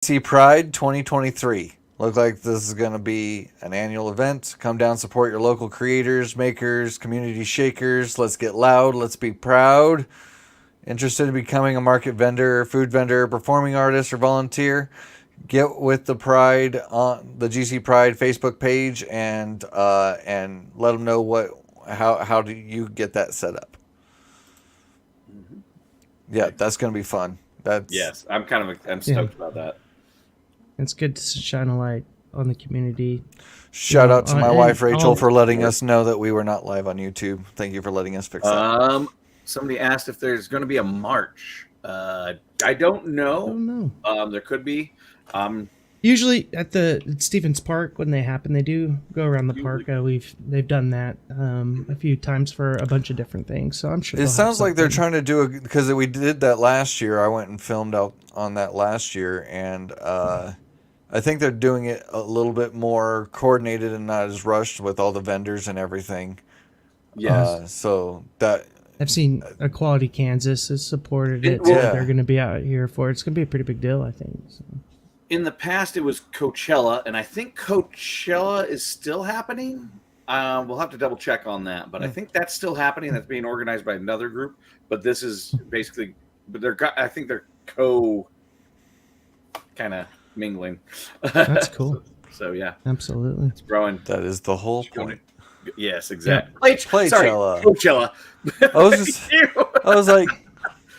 GC Pride 2023. Look like this is going to be an annual event. Come down, support your local creators, makers, community shakers. Let's get loud. Let's be proud. Interested in becoming a market vendor, food vendor, performing artist, or volunteer? Get with the Pride on the GC Pride Facebook page and let them know how do you get that set up. Yeah, that's going to be fun. Yes, I'm stoked about that. It's good to shine a light on the community. Shout out to my wife Rachel for letting us know that we were not live on YouTube. Thank you for letting us fix that. Somebody asked if there's going to be a march. I don't know. I don't know. There could be. Usually at Stevens Park when they happen, they do go around the park. They've done that a few times for a bunch of different things. So I'm sure it sounds like they're trying to do it because we did that last year. I went and filmed out on that last year, and I think they're doing it a little bit more coordinated and not as rushed with all the vendors and everything. Yes. So that I've seen Equality Kansas has supported it. So they're going to be out here for it. It's going to be a pretty big deal, I think. So. In the past, it was Coachella, and I think Coachella is still happening. We'll have to double check on that, but I think that's still happening. That's being organized by another group, but this is basically, I think they're kind of mingling. That's cool. So yeah, absolutely, it's growing. That is the whole point. Yes, exactly. Yeah. Coachella. Coachella. I was like.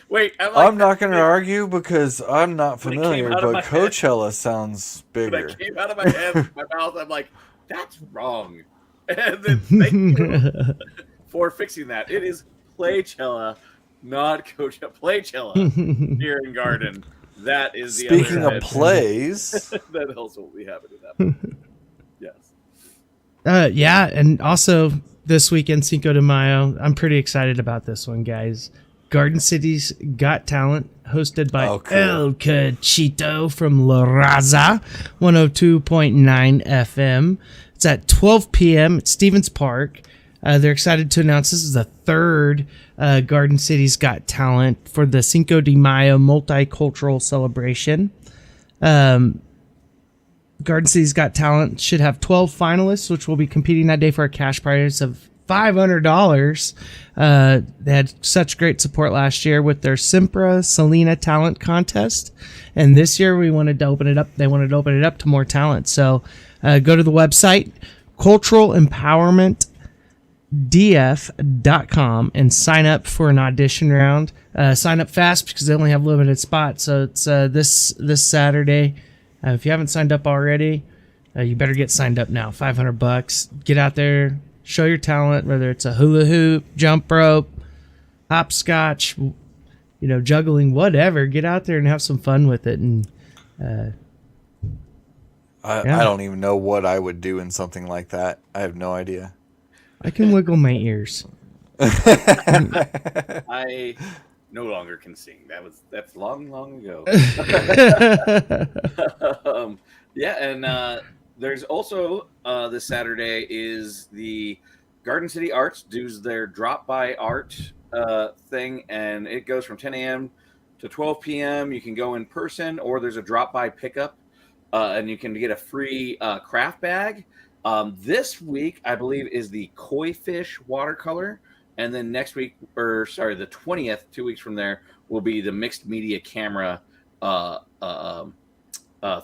Wait, I'm not going to argue because I'm not familiar, but Coachella sounds bigger. When it came out of my head, my mouth, I'm like, that's wrong. And then thank you for fixing that. It is Playchella, not Coachella. Playchella here in Garden. That is the Speaking of plays. That also will be happening. Yes. Yeah, and also this weekend, Cinco de Mayo. I'm pretty excited about this one, guys. Garden City's Got Talent, hosted by El Cachito from La Raza, 102.9 FM. It's at 12 p.m. at Stevens Park. They're excited to announce this is the third Garden City's Got Talent for the Cinco de Mayo multicultural celebration. Garden City's Got Talent should have 12 finalists, which will be competing that day for a cash prize of $500. They had such great support last year with their Simpra Selena Talent Contest, and this year we wanted to open it up. They wanted to open it up to more talent. So go to the website culturalempowermentdf.com and sign up for an audition round. Sign up fast because they only have limited spots. So it's this Saturday. If you haven't signed up already, you better get signed up now. $500. Get out there. Show your talent, whether it's a hula hoop, jump rope, hopscotch, juggling, whatever. Get out there and have some fun with it. And I don't even know what I would do in something like that. I have no idea. I can wiggle my ears. I no longer can sing. That's long ago. There's also this Saturday is the Garden City Arts does their drop by art thing, and it goes from 10 a.m. to 12 p.m. You can go in person, or there's a drop by pickup, and you can get a free craft bag. This week, I believe, is the koi fish watercolor, and then next week, the 20th, 2 weeks from there, will be the mixed media camera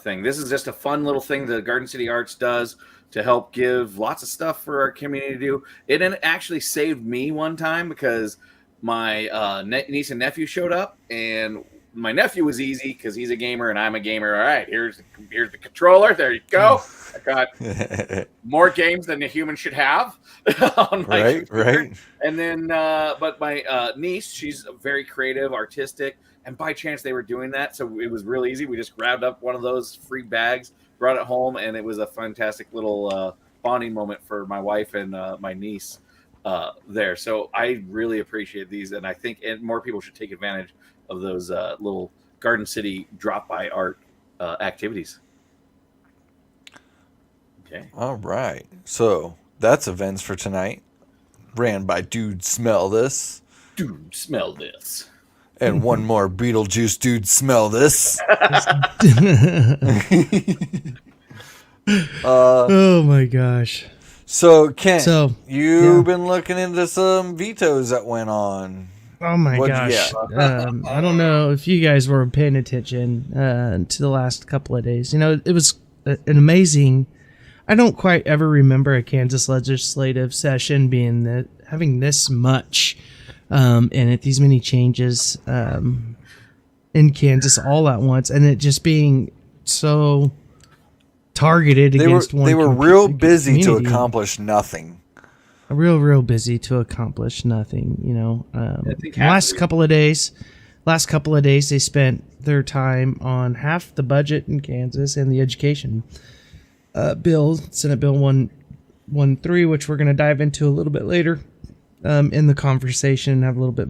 thing. This is just a fun little thing the Garden City Arts does to help give lots of stuff for our community to do. It actually saved me one time because my niece and nephew showed up, and my nephew was easy because he's a gamer and I'm a gamer. All right, here's the controller. There you go. I got more games than a human should have on my computer. Right. And then, but my niece, she's very creative, artistic. And by chance, they were doing that, so it was real easy. We just grabbed up one of those free bags, brought it home, and it was a fantastic little bonding moment for my wife and my niece there. So I really appreciate these, and I think more people should take advantage of those little Garden City drop-by art activities. Okay. All right. So that's events for tonight. Ran by Dude Smell This. Dude Smell This. And one more Beetlejuice dude smell this. Oh my gosh. So, Ken, So, you've been looking into some vetoes that went on. Oh my What'd you gosh. I don't know if you guys were paying attention to the last couple of days. You know, it was an amazing. I don't quite ever remember a Kansas legislative session being having this much in it, these many changes in Kansas all at once, and it just being so targeted against one. They were real busy to community. accomplish nothing. Real busy to accomplish nothing. You know, last couple of days, they spent their time on half the budget in Kansas and the education bill, Senate Bill 113, which we're going to dive into a little bit later in the conversation and have a little bit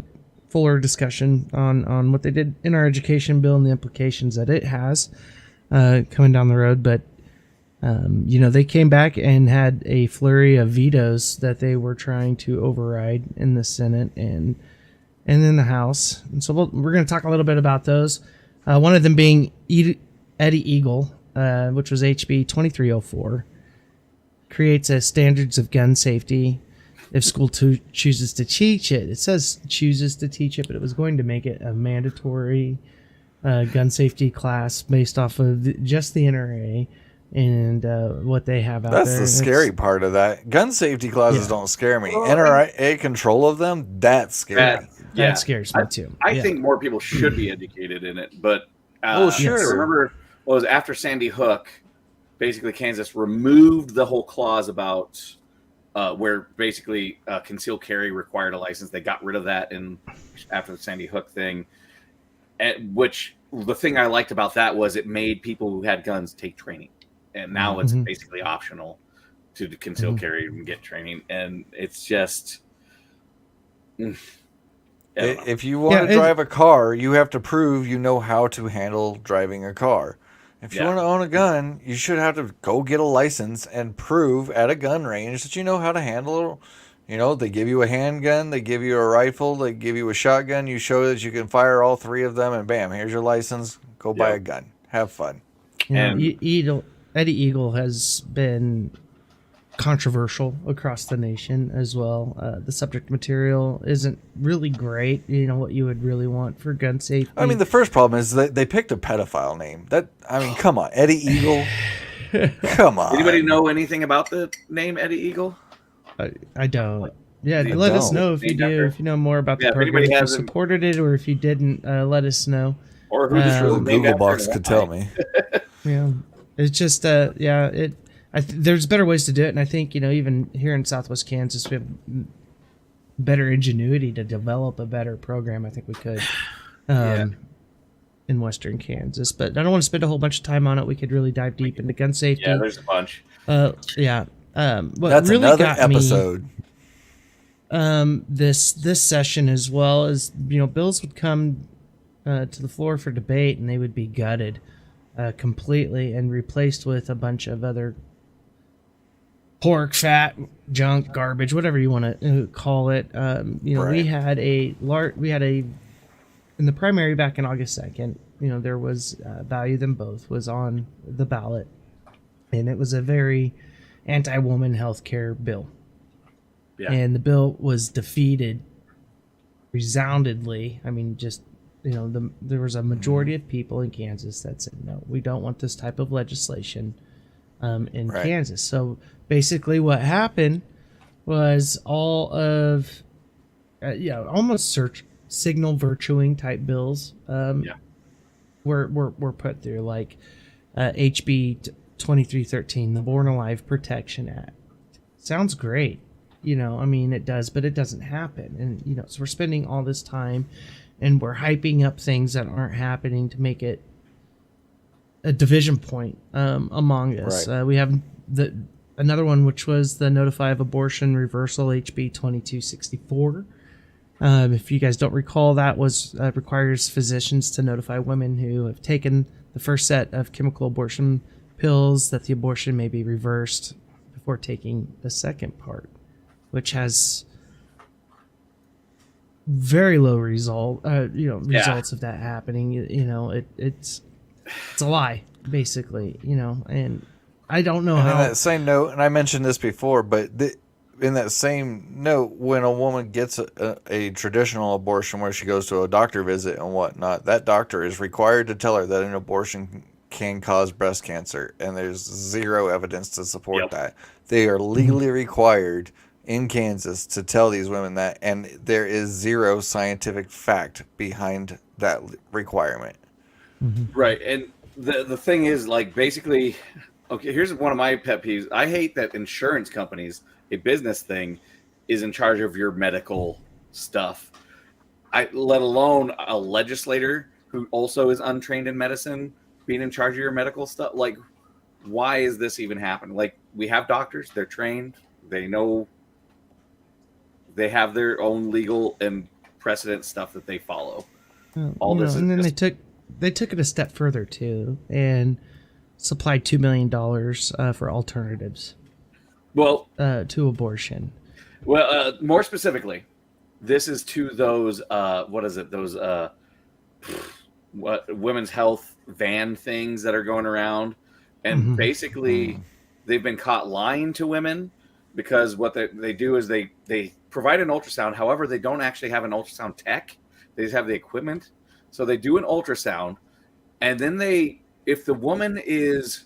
fuller discussion on what they did in our education bill and the implications that it has coming down the road. But you know, they came back and had a flurry of vetoes that they were trying to override in the Senate and in the House. And so we're going to talk a little bit about those. One of them being Eddie Eagle, which was HB 2304, creates a standards of gun safety if school chooses to teach it. It says chooses to teach it, but it was going to make it a mandatory gun safety class based off of just the NRA. And what they have out there. That's the scary part of that. Gun safety classes don't scare me. NRA control of them, that's scary. That scares me too. I think more people should be educated in it, but sure. I remember what was after Sandy Hook, basically Kansas removed the whole clause about where basically concealed carry required a license. They got rid of that after the Sandy Hook thing, which the thing I liked about that was it made people who had guns take training. And now it's basically optional to conceal carry and get training. And it's just... If you want to drive a car, you have to prove you know how to handle driving a car. If you want to own a gun, you should have to go get a license and prove at a gun range that you know how to handle it. You know, they give you a handgun, they give you a rifle, they give you a shotgun. You show that you can fire all three of them, and bam, here's your license. Go buy a gun. Have fun. Yeah, Eddie Eagle has been controversial across the nation as well. The subject material isn't really great. You know what you would really want for gun safety. I mean, the first problem is that they picked a pedophile name. Come on, Eddie Eagle. Come on. Anybody know anything about the name Eddie Eagle? I don't. Yeah, let us know if you do. If you know more about the program, if you supported it, or if you didn't, let us know. Or who this was Google Box could tell me. Yeah. It's just, there's better ways to do it, and I think, you know, even here in Southwest Kansas, we have better ingenuity to develop a better program. I think we could in Western Kansas, but I don't want to spend a whole bunch of time on it. We could really dive deep into gun safety. Yeah, there's a bunch. What That's really another got episode. This session, as well as, you know, bills would come to the floor for debate, and they would be gutted completely and replaced with a bunch of other pork, fat, junk, garbage, whatever you want to call it. We had in the primary back in August 2nd, you know, there was Value Them Both was on the ballot, and it was a very anti-woman health care bill. Yeah. And the bill was defeated resoundingly. I mean, just, you know, there was a majority of people in Kansas that said, no, we don't want this type of legislation in Kansas. So basically what happened was all of, almost signal virtuing type bills were put through, like HB 2313, the Born Alive Protection Act. Sounds great. You know, I mean, it does, but it doesn't happen. And, you know, so we're spending all this time and we're hyping up things that aren't happening to make it a division point among us. Right. We have another one, which was the Notify of Abortion Reversal, HB 2264. If you guys don't recall, that was requires physicians to notify women who have taken the first set of chemical abortion pills that the abortion may be reversed before taking the second part, which has very low results of that happening. It's a lie, basically, and I don't know And how. in that same note, and I mentioned this before, but in that same note, when a woman gets a traditional abortion where she goes to a doctor visit and whatnot, that doctor is required to tell her that an abortion can cause breast cancer, and there's zero evidence to support that. They are legally required in Kansas to tell these women that, and there is zero scientific fact behind that requirement. Right. And the thing is, like, basically, okay, here's one of my pet peeves. I hate that insurance companies, a business thing, is in charge of your medical stuff. Let alone a legislator who also is untrained in medicine being in charge of your medical stuff. Like, why is this even happening? Like, we have doctors, they're trained, they know, they have their own legal and precedent stuff that they follow. All this, and then they took it a step further too, and supplied $2 million for alternatives. Well, to abortion. Well, more specifically, this is to those what is it? Those what women's health van things that are going around, and basically they've been caught lying to women because what they do is they provide an ultrasound. However, they don't actually have an ultrasound tech. They just have the equipment. So they do an ultrasound, and then if the woman is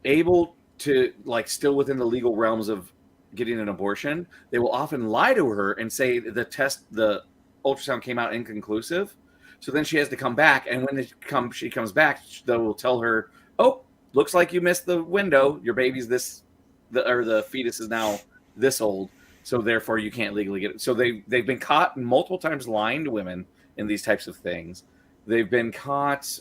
able to, like, still within the legal realms of getting an abortion, they will often lie to her and say the ultrasound came out inconclusive. So then she has to come back, and when she comes back, they will tell her, "Oh, looks like you missed the window. Your baby's the fetus is now this old, so therefore you can't legally get it." So they've been caught multiple times lying to women in these types of things. They've been caught.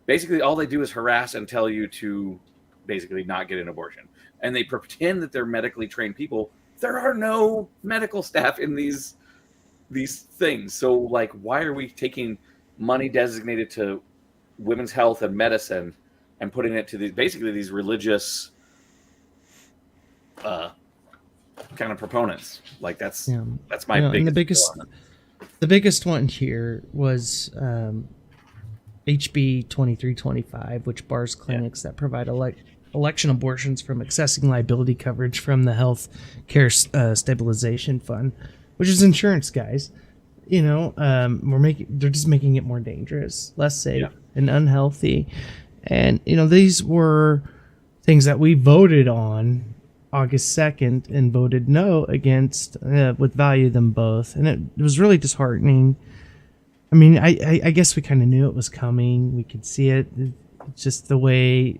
Basically, all they do is harass and tell you to basically not get an abortion, and they pretend that they're medically trained people. There are no medical staff in these things. So, like, why are we taking money designated to women's health and medicine and putting it to these religious kind of proponents? Like, that's my biggest. And the biggest one here was HB 2325, which bars clinics that provide election abortions from accessing liability coverage from the Health Care Stabilization Fund, which is insurance, guys. They're just making it more dangerous, less safe, and unhealthy. And these were things that we voted on August 2nd and voted no against, with value them both, and it was really disheartening. I mean, I guess we kind of knew it was coming. We could see it. It's just the way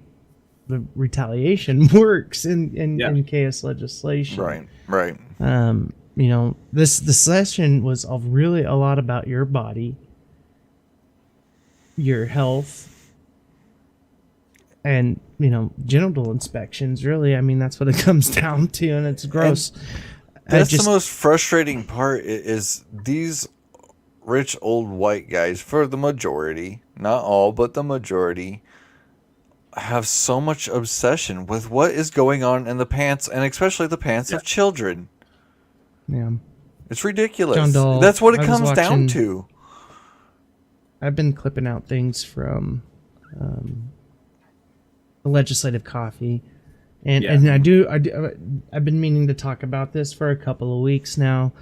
the retaliation works in chaos legislation. Right. The session was really a lot about your body, your health, and genital inspections. Really, I mean, that's what it comes down to, and it's gross. That's the most frustrating part. Is these rich old white guys, for the majority, not all, but the majority, have so much obsession with what is going on in the pants, and especially the pants of children. Yeah, it's ridiculous. John Dahl, that's what it comes down to. I've been clipping out things from the Legislative Coffee, and I've been meaning to talk about this for a couple of weeks now.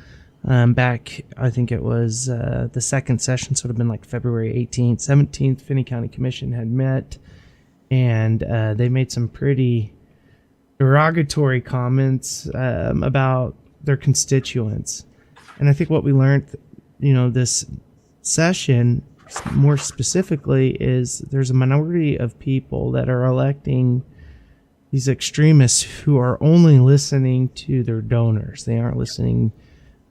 Back, I think it was the second session, so it would have been like February 18th, 17th. Finney County Commission had met, and they made some pretty derogatory comments about their constituents. And I think what we learned, this session more specifically, is there's a minority of people that are electing these extremists who are only listening to their donors. They aren't listening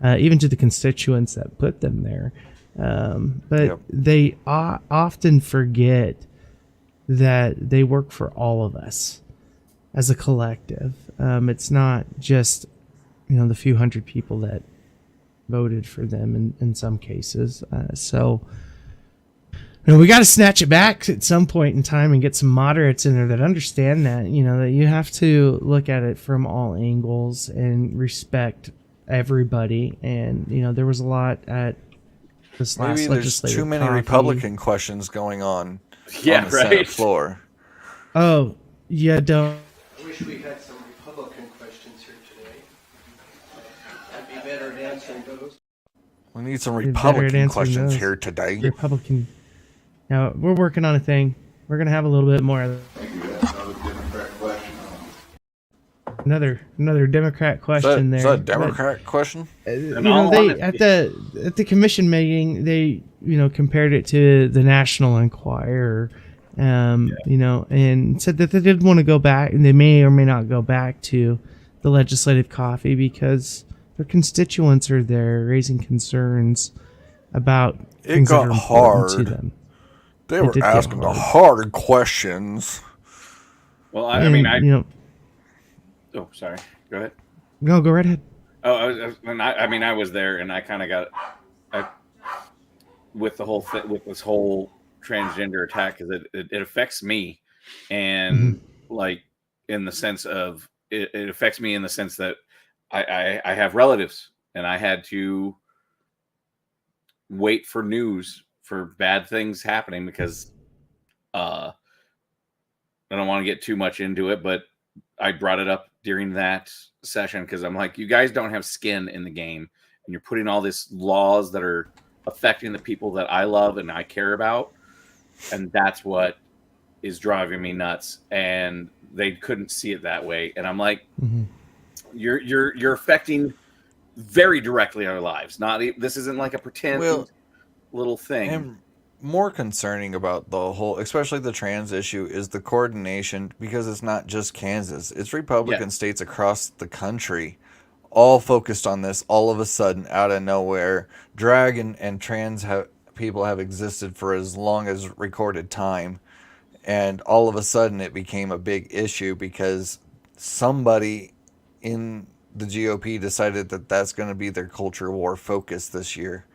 even to the constituents that put them there. But they often forget that they work for all of us as a collective. It's not just the few hundred people that voted for them in some cases. So we got to snatch it back at some point in time and get some moderates in there that understand that, that you have to look at it from all angles and respect everybody, and there was a lot at this last Maybe there's legislative too many coffee. Republican questions going on Yeah, the Senate right. floor. Oh, yeah, don't. I wish we had some Republican questions here today. I'd be better at answering those. We need some better at Republican answering questions those. here today. Republican. Now we're working on a thing. We're gonna have a little bit more. Another Democrat question there. Is that a Democrat question? They at the commission meeting they compared it to the National Enquirer, and said that they did want to go back, and they may or may not go back to the legislative coffee because their constituents are there raising concerns about things that got are important to hard. them. They It were did get asking the hard. hard questions. Well, I And, mean, you oh, sorry. Go ahead. no, go right ahead. Oh, I was there, and I kind of with the whole with this whole transgender attack, because it affects me, and like in the sense of it affects me in the sense that I have relatives, and I had to wait for news for bad things happening because I don't want to get too much into it, but I brought it up during that session because I'm like, you guys don't have skin in the game, and you're putting all these laws that are affecting the people that I love and I care about, and that's what is driving me nuts. And they couldn't see it that way, and I'm like, you're affecting very directly our lives. This isn't like a pretend little thing. And more concerning about the whole, especially the trans issue, is the coordination, because it's not just Kansas. It's Republican states across the country all focused on this all of a sudden out of nowhere. Drag and trans people have existed for as long as recorded time. And all of a sudden it became a big issue because somebody in the GOP decided that that's going to be their culture war focus this year.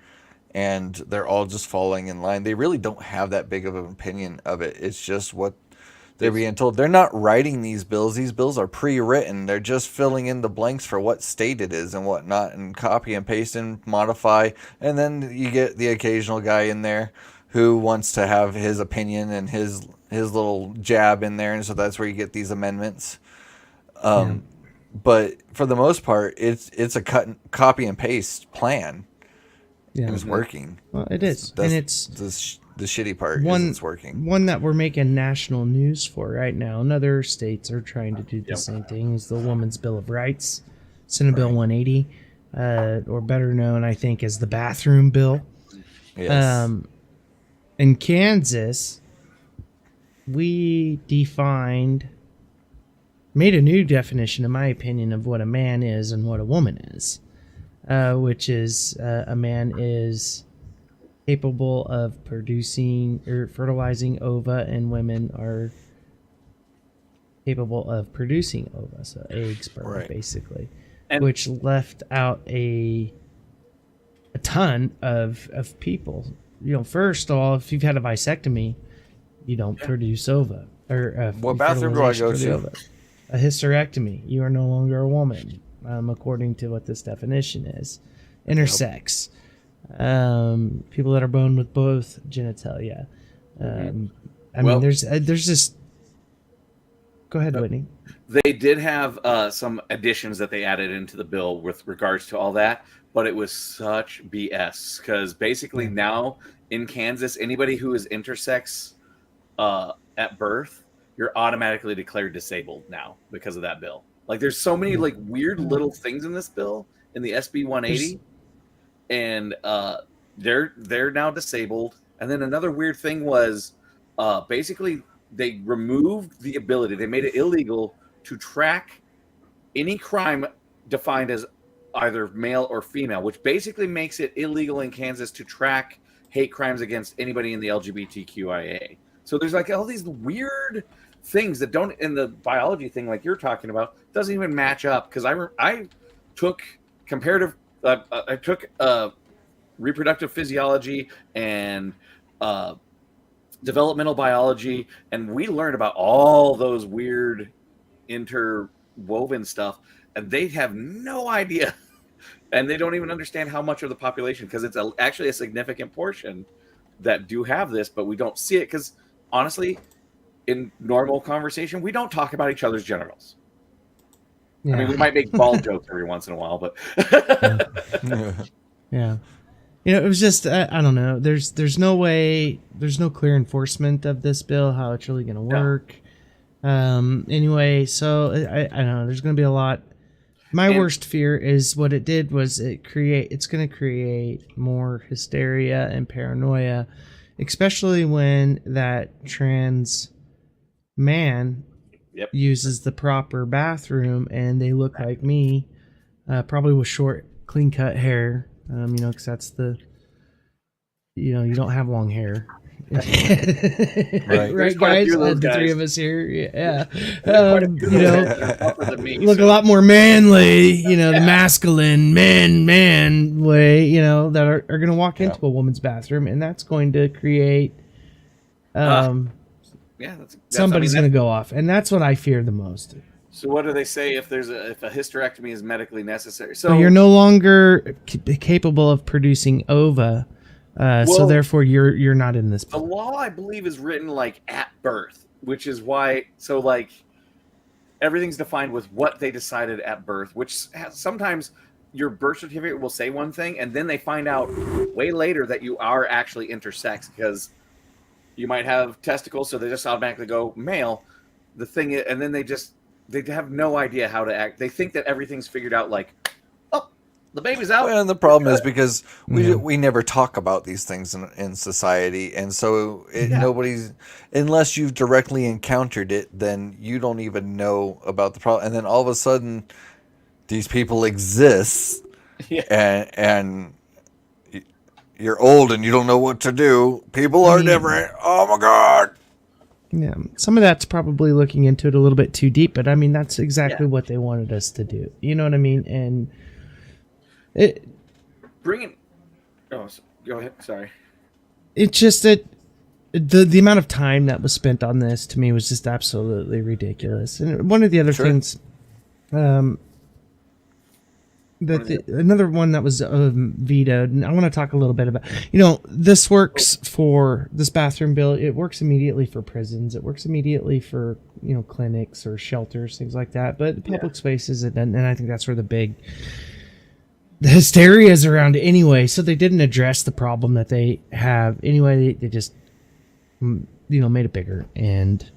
And they're all just falling in line. They really don't have that big of an opinion of it. It's just what they're being told. They're not writing these bills. These bills are pre-written. They're just filling in the blanks for what state it is and whatnot, and copy and paste and modify. And then you get the occasional guy in there who wants to have his opinion and his little jab in there, and so that's where you get these amendments. But for the most part, it's a copy and paste plan. Yeah, It's working. Well, it is, That's and it's the shitty part. Is it's working. One that we're making national news for right now, and other states are trying to do the same thing, is the Women's Bill of Rights, Senate Bill 180, or better known, I think, as the bathroom bill. Yes. In Kansas, we made a new definition, in my opinion, of what a man is and what a woman is, which is a man is capable of producing or fertilizing ova, and women are capable of producing ova, so egg, sperm, basically, which left out a ton of people. First of all, if you've had a vasectomy, you don't produce ova. Or what bathroom do I go to? Ova. A hysterectomy, you are no longer a woman, according to what this definition is. Intersex, people that are born with both genitalia. I mean, there's just. Go ahead, Whitney. They did have some additions that they added into the bill with regards to all that, but it was such BS because basically now in Kansas, anybody who is intersex at birth, you're automatically declared disabled now because of that bill. Like, there's so many like weird little things in this bill in the SB 180, and they're now disabled. And then another weird thing was basically they removed the ability. They made it illegal to track any crime defined as either male or female, which basically makes it illegal in Kansas to track hate crimes against anybody in the LGBTQIA. So there's like all these weird things that don't, in the biology thing like you're talking about, doesn't even match up. Because I took comparative, I took reproductive physiology and developmental biology, and we learned about all those weird interwoven stuff, and they have no idea And they don't even understand how much of the population, because it's actually a significant portion that do have this, but we don't see it because honestly, in normal conversation, we don't talk about each other's genitals. Yeah. I mean, we might make ball jokes every once in a while, but Yeah. It was just I don't know. There's no way. There's no clear enforcement of this bill. How it's really going to work. Anyway, so I don't know. There's going to be a lot. My worst fear is what it did was it's going to create more hysteria and paranoia, especially when that trans man uses the proper bathroom and they look like me, probably with short, clean cut hair. Because that's you don't have long hair. Right, guys? The three of us here, yeah. Look a lot more manly, the masculine man way, that are going to walk into a woman's bathroom, and that's going to create, somebody's going to go off, and that's what I fear the most. So what do they say if if a hysterectomy is medically necessary? So you're no longer capable of producing ova. So therefore, you're not in this. The law, I believe, is written like at birth, which is why. So like, everything's defined with what they decided at birth. Which sometimes your birth certificate will say one thing, and then they find out way later that you are actually intersex because you might have testicles, so they just automatically go male. The thing is, and then they have no idea how to act. They think that everything's figured out. Like, the baby's out. And the problem is because we never talk about these things in society, and so nobody's, unless you've directly encountered it, then you don't even know about the problem. And then all of a sudden, these people exist, and you're old and you don't know what to do. People are different. Oh my God. Yeah, some of that's probably looking into it a little bit too deep, but I mean that's exactly what they wanted us to do. You know what I mean? And Oh, go ahead. Sorry. It's just that the amount of time that was spent on this to me was just absolutely ridiculous. And one of the other things, another one that was vetoed, and I want to talk a little bit about. This works for this bathroom bill. It works immediately for prisons. It works immediately for clinics or shelters, things like that. But public spaces, and I think that's where the hysteria is around anyway, so they didn't address the problem that they have anyway. They just made it bigger, and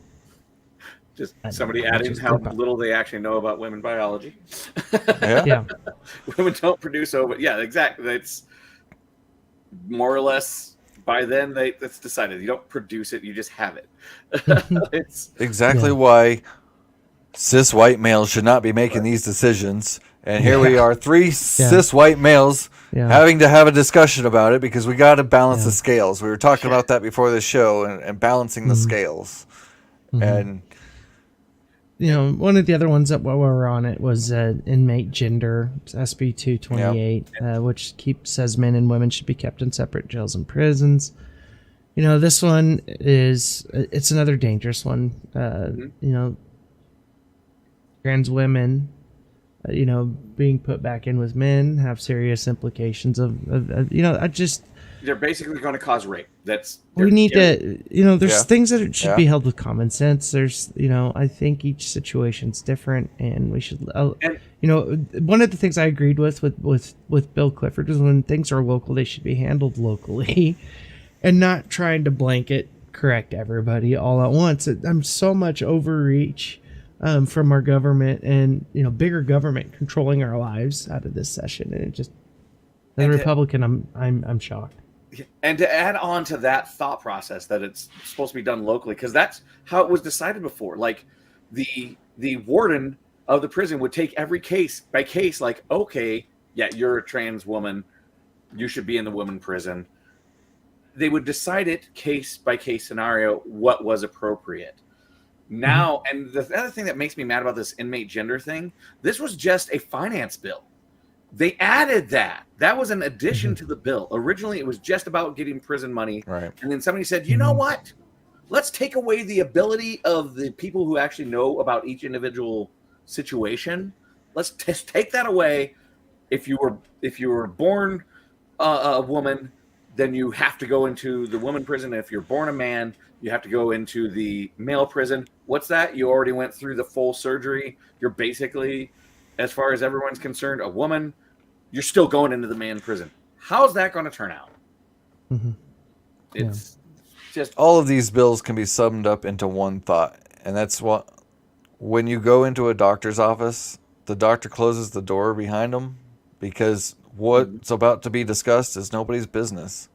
just somebody adding how little they actually know about women biology. Yeah. Women don't produce over. Yeah, exactly. It's more or less by then it's decided. You don't produce it, you just have it. It's exactly why cis white males should not be making these decisions. And here we are, three cis white males having to have a discussion about it because we got to balance the scales. We were talking about that before the show and balancing the scales. And one of the other ones that while we were on it was inmate gender, it's SB 228, which says men and women should be kept in separate jails and prisons. This one it's another dangerous one. Trans women, being put back in with men have serious implications they're basically going to cause rape. We need to, there's things that should be held with common sense. There's, I think each situation's different, and we should, one of the things I agreed with Bill Clifford was when things are local, they should be handled locally, and not trying to blanket correct everybody all at once. I'm so much overreach from our government and bigger government controlling our lives out of this session, and it just as a Republican, I'm shocked. And to add on to that thought process that it's supposed to be done locally, because that's how it was decided before. Like the warden of the prison would take every case by case, like, okay, yeah, you're a trans woman, you should be in the women prison. They would decide it case by case scenario what was appropriate. Now, and the other thing that makes me mad about this inmate gender thing, this was just a finance bill. They added that. That was an addition to the bill. Originally, it was just about getting prison money. Right. And then somebody said, you know what? Let's take away the ability of the people who actually know about each individual situation. Let's take that away if you were born a woman, then you have to go into the woman prison. If you're born a man, you have to go into the male prison. What's that? You already went through the full surgery. You're basically, as far as everyone's concerned, a woman. You're still going into the man prison. How's that going to turn out? Mm-hmm. It's just all of these bills can be summed up into one thought, and that's what when you go into a doctor's office, the doctor closes the door behind them because what's about to be discussed is nobody's business.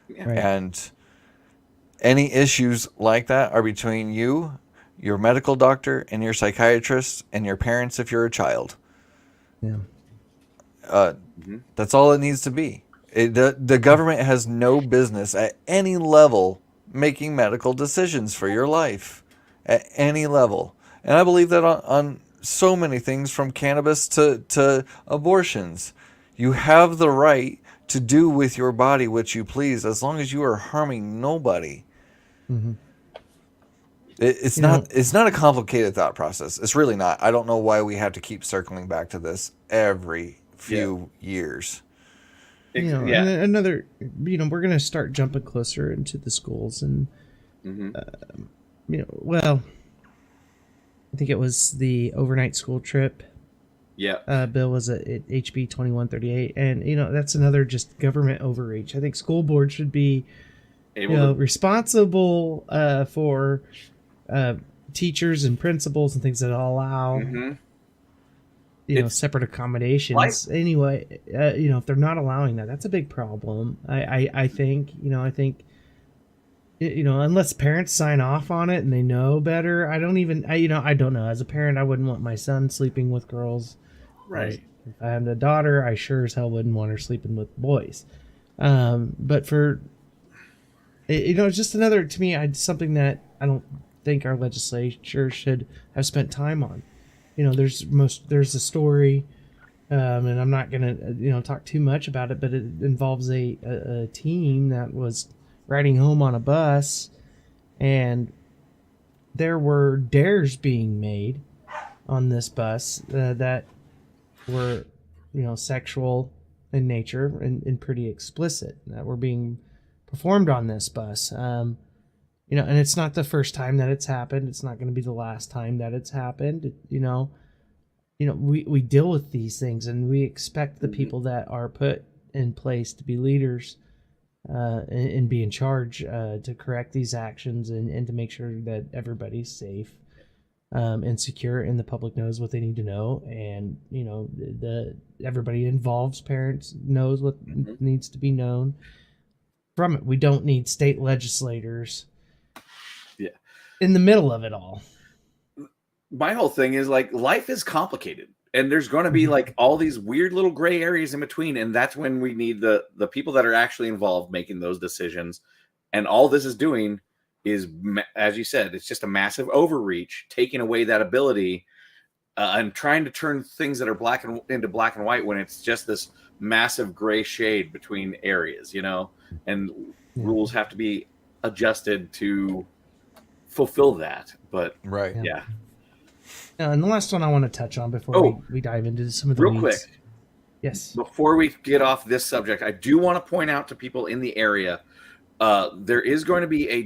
Yeah. Right. And any issues like that are between you, your medical doctor, and your psychiatrist, and your parents if you're a child. Yeah. That's all it needs to be. The government has no business at any level making medical decisions for your life at any level. And I believe that on so many things, from cannabis to abortions. You have the right to do with your body what you please as long as you are harming nobody. Mm-hmm. It's not a complicated thought process. It's really not. I don't know why we have to keep circling back to this every few years. And another, we're going to start jumping closer into the schools, and well, I think it was the overnight school trip. Yeah. Bill was at HB 2138, and that's another just government overreach. I think school board should be responsible for teachers and principals and things that allow separate accommodations. Anyway, if they're not allowing that, that's a big problem. I think unless parents sign off on it and they know better, I don't know. As a parent, I wouldn't want my son sleeping with girls. Right. If I had a daughter, I sure as hell wouldn't want her sleeping with boys. But for, it's just another, to me, something that I don't think our legislature should have spent time on. There's a story, and I'm not gonna talk too much about it, but it involves a team that was riding home on a bus, and there were dares being made on this bus that were sexual in nature and pretty explicit, that were being performed on this bus. And it's not the first time that it's happened. It's not going to be the last time that it's happened. We deal with these things, and we expect the people that are put in place to be leaders and be in charge to correct these actions and to make sure that everybody's safe and secure, and the public knows what they need to know, and everybody involved, parents, knows what needs to be known from it. We don't need state legislators in the middle of it all. My whole thing is life is complicated, and there's going to be all these weird little gray areas in between, and that's when we need the people that are actually involved making those decisions. And all this is doing is, as you said, it's just a massive overreach, taking away that ability and trying to turn things that are into black and white when it's just this massive gray shade between areas, and rules have to be adjusted to fulfill that. But right. Yeah. And the last one I want to touch on before we dive into some of the real weeds. quick. Yes. Before we get off this subject, I do want to point out to people in the area, there is going to be a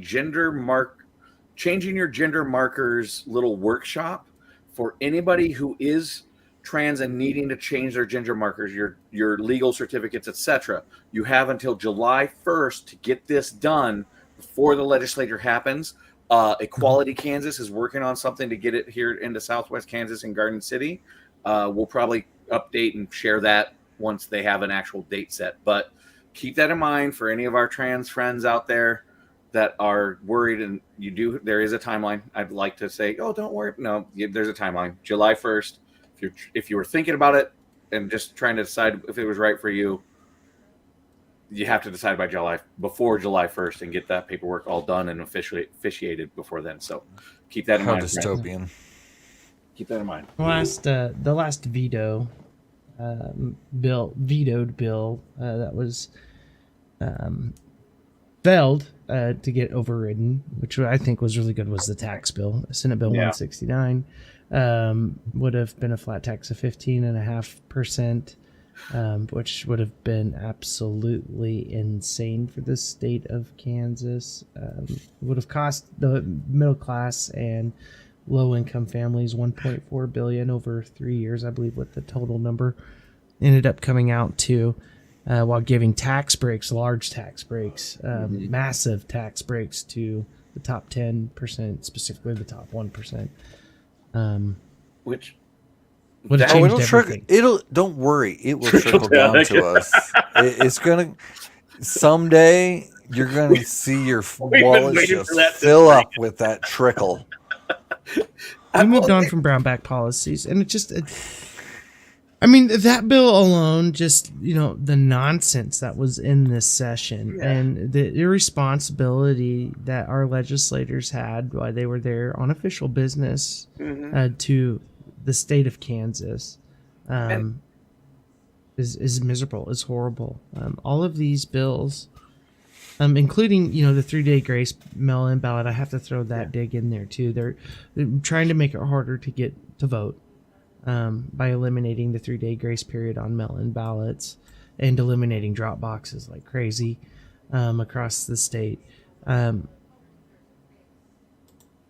changing your gender markers little workshop for anybody who is trans and needing to change their gender markers, your legal certificates, etc. You have until July 1st to get this done before the legislature happens. Equality Kansas is working on something to get it here into Southwest Kansas and Garden City. We'll probably update and share that once they have an actual date set. But keep that in mind for any of our trans friends out there that are worried. And there is a timeline. I'd like to say, oh, don't worry. No, there's a timeline. July 1st. If you were thinking about it and just trying to decide if it was right for you, you have to decide before July 1st and get that paperwork all done and officiated before then. So keep that in mind. How dystopian. Keep that in mind. The last vetoed bill that was failed to get overridden, which I think was really good, was the tax bill. Senate Bill 169 would have been a flat tax of 15.5%. which would have been absolutely insane for the state of Kansas. It would have cost the middle class and low income families $1.4 billion over 3 years, I believe, what the total number ended up coming out to, while giving tax breaks, large tax breaks, massive tax breaks to the top 10%, specifically the top 1%. Which would have That- changed it'll everything. don't worry, it will trickle down to us. It's gonna someday. You're gonna see your been wallet waiting just for that to fill break. up with that trickle. We moved on from brown bag policies, and I mean, that bill alone, just, the nonsense that was in this session and the irresponsibility that our legislators had while they were there on official business to the state of Kansas is miserable, is horrible. All of these bills, including, the 3-day grace mail-in ballot, I have to throw that dig in there too. They're trying to make it harder to get to vote. By eliminating the 3-day grace period on mail-in ballots and eliminating drop boxes like crazy across the state.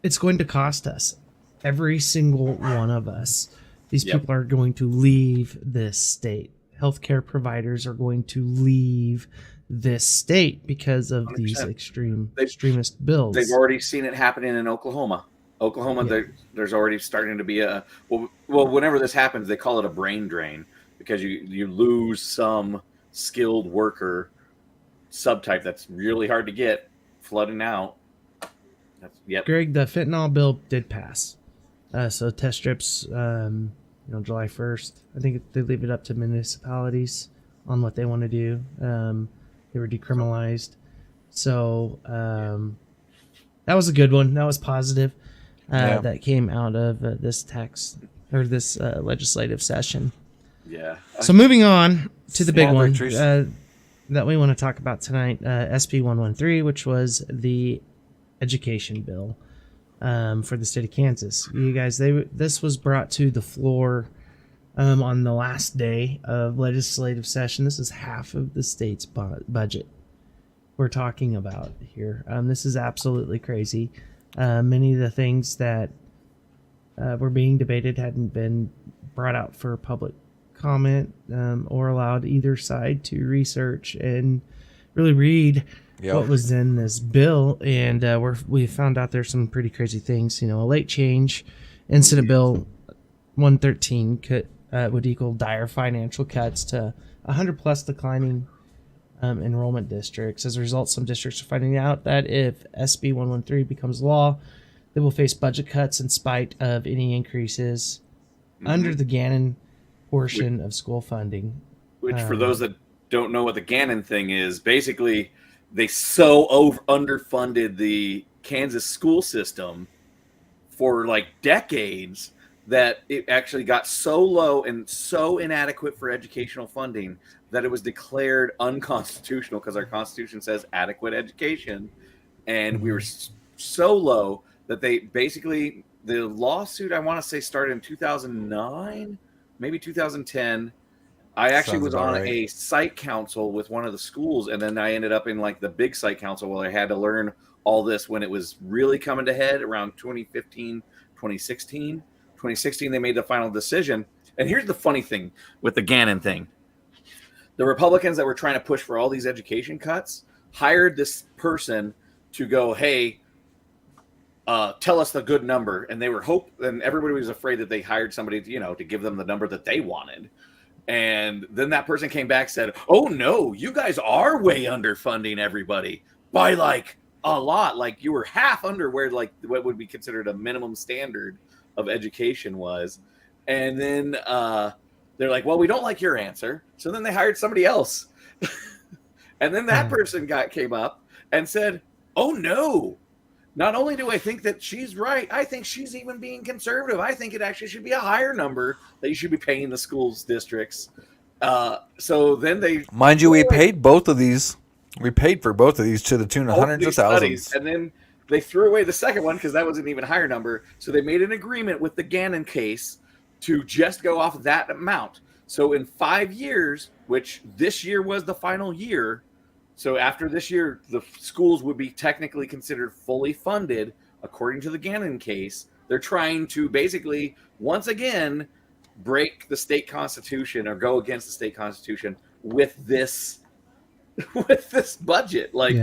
It's going to cost us, every single one of us. These people are going to leave this state. Healthcare providers are going to leave this state because of 100%. These extremist bills. They've already seen it happening in Oklahoma. There's already starting to be a whenever this happens, they call it a brain drain, because you lose some skilled worker subtype that's really hard to get, flooding out. Greg, the fentanyl bill did pass. So test strips, July 1st. I think they leave it up to municipalities on what they want to do. They were decriminalized. So that was a good one. That was positive. That came out of this legislative session. Yeah. So moving on to the big one victories. that we want to talk about tonight, SB 113, which was the education bill for the state of Kansas. You guys, this was brought to the floor on the last day of legislative session. This is half of the state's budget we're talking about here. This is absolutely crazy. Many of the things that were being debated hadn't been brought out for public comment or allowed either side to research and really read what was in this bill. And we found out there's some pretty crazy things. A late change in Senate Bill 113 would equal dire financial cuts to 100 plus declining enrollment districts. As a result, some districts are finding out that if SB 113 becomes law, they will face budget cuts in spite of any increases under the Gannon portion of school funding. Which, for those that don't know what the Gannon thing is, basically they underfunded the Kansas school system for like decades that it actually got so low and so inadequate for educational funding that it was declared unconstitutional, because our Constitution says adequate education. And we were so low that they basically, the lawsuit, I want to say, started in 2009, maybe 2010. I actually was on a site council with one of the schools, and then I ended up in like the big site council where I had to learn all this when it was really coming to head around 2015, 2016. 2016, they made the final decision. And here's the funny thing with the Gannon thing. The Republicans that were trying to push for all these education cuts hired this person to go, hey, tell us the good number. And and everybody was afraid that they hired somebody, to give them the number that they wanted. And then that person came back and said, oh no, you guys are way underfunding everybody by like a lot. Like you were half under where like what would be considered a minimum standard of education was. And then they're like, well, we don't like your answer. So then they hired somebody else. And then that person came up and said, oh no, not only do I think that she's right, I think she's even being conservative. I think it actually should be a higher number that you should be paying the schools districts. So then they, mind you, we paid both of these. We paid for both of these to the tune of hundreds of thousands. And then they threw away the second one because that was an even higher number. So they made an agreement with the Gannon case to just go off of that amount. So in 5 years, which this year was the final year, so after this year, the schools would be technically considered fully funded according to the Gannon case. They're trying to basically, once again, break the state constitution or go against the state constitution with this budget. Like,